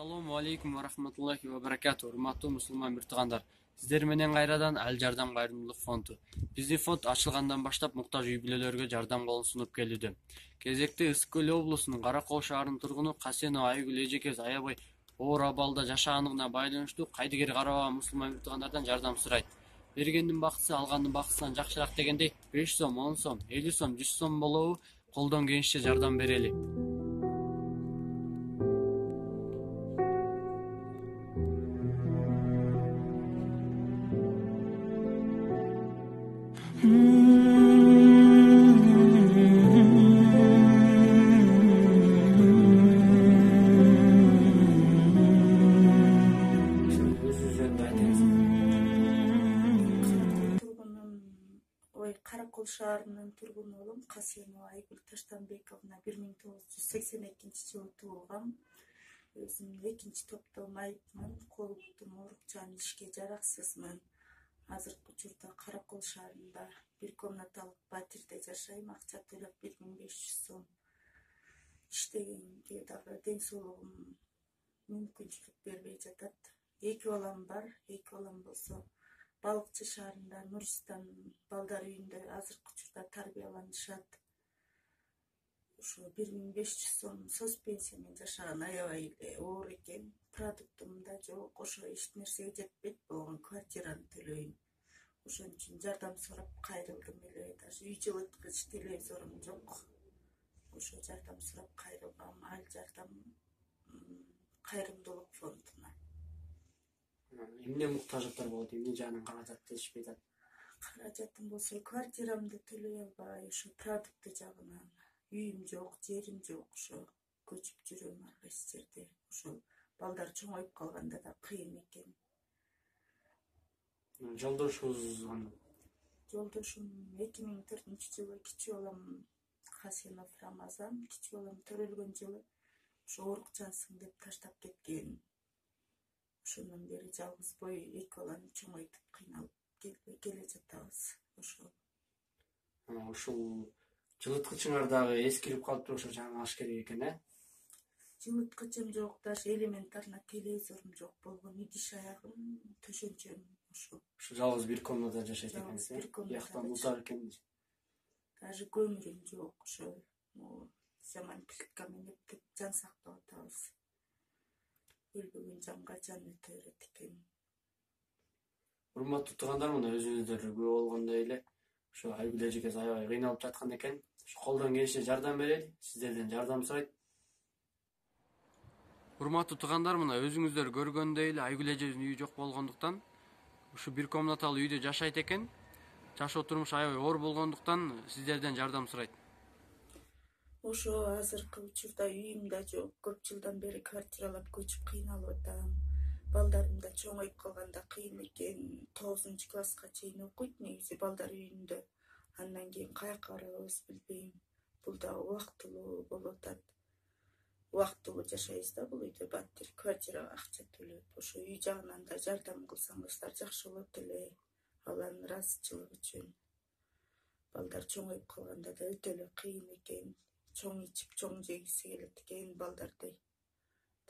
Assalamu alaikum wa rahmatullahi wa barakatuh. Урматтуу мусулман биртугандар. Сиздер менен кайрадан Ал Жардам кайрымдуулук фонду. Биздин фонд ачылгандан баштап муктаж үй бүлөлөргө жардам колун сунуп келүүдө. Кезекте Ысык Көл облусунун Кара Кол шаарынын тургуну Касенова Айгүл эжекебиз аябай оор абалда жашаганына байланыштуу кайдыгер карабаган мусулман биртугандардан жардам сурайт. Бергендин бактысы алгандын бактысынан жакшыраак дегендей 5 сом, 10 сом, 50 сом, 100 сом болобу? Колдон келишинче жардам берели. Каракол шаарынын тургуну болом. Касенова Айгүл Таштанбековна 1982-жылы туулган. Өзүм экинчи топто майыпмын, колуктум, оорукчан, ишке жараксызмын. Азыркы учурда Каракол шаарында бир комнаталык батирде жашайм. Акча төлөп 1500 сом. Иштегенге дагы ден соолугум мүмкүнчүлүк бербей жатат. Эки балам бар. Эки балам болсо Балыкчы шаарында Нурстан балдар үйүндө азыркы учурда тарбияланышат. Ошо 1500 сом соц пенсия менен жашаган аябай эле оор экен. Продуктум да жок, ошо эч нерсеге жетпейт болгон, квартираны төлөйм. Ошон үчүн жардам сурап кайрылдым эле. Даже үй жылыткыч, телевизорум жок. Ошо жардам сурап кайрылгам. Ал Жардам кайрымдуулук фондуна. Эмне муктаждыктар болот? Эмне жаанын каражат жетишпей атат? Каражатым болсо квартирамды төлөй албай, ошо продукты жагынан. Үйүм жок, жерим жок, ошо көчүп жүрөм ар кайсы жерде. Ошо балдар чоңоюп калганда да кыйын экен. Жолдошуңуз кандай? Жолдошум 2004-жылы кичи балам Хасенов Рамазан, кичи балам төрөлгөн жылы ошо оорукчансың деп таштап кеткен. Ошондон бери жалгыз бой эки баланы чоңойтуп кыйналып келе жатабыз. Ушул жылыткычыңар дагы эскирип калыптыр, ошо жаңылаш керек экен, Жылыткычым жок, даже элементарно телевизорум жок болгон, идиш аягым, төшөнчөм ошо. Жалгыз бир комнатада жашайт экенсиз, Бияктан утар экен. Даже көмүрүм жок, ошо жаман плитка менен эптеп жан сактап атабыз. Өлбөгөн жанга жан өтө берет экен. Урматтуу туугандар, мына өзүңүздөр күбө болгондой эле ошо Айгүл эжекебиз аябай кыйналып жаткан экен. Колдон келишинче жардам берели, сиздерден жардам сурайт. Урматтуу туугандар, мына өзүңүздөр көргөндөй эле Айгүл эжебиздин үйү жок болгондуктан ушу бир комнаталуу үйдө жашайт экен. Жашоо турмушу аябай оор болгондуктан сиздерден жардам сурайт. Ошо азыркы учурда үйүм да жок, көп жылдан бери квартиралап көчүп кыйналып атам. Балдарым да чоңоюп калганда кыйын экен. 9-класска чейин окуйт негизи балдар үйүндө. Андан кийин каяка барабыз билбейм. Бул да убактылуу болуп атат. Убактылуу жашайбыз да бул үйдө, батир квартирага акча төлөп. Ошо үй жагынан да жардам кылсаңыздар жакшы болот эле. Алардын ыраазычылыгы үчүн. Балдар чоңоюп калганда да өтө эле кыйын экен. Чоң ичип, чоң жегиси келет экен балдарды.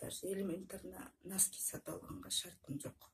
Даже элементарно носки сатып алганга шартым жок.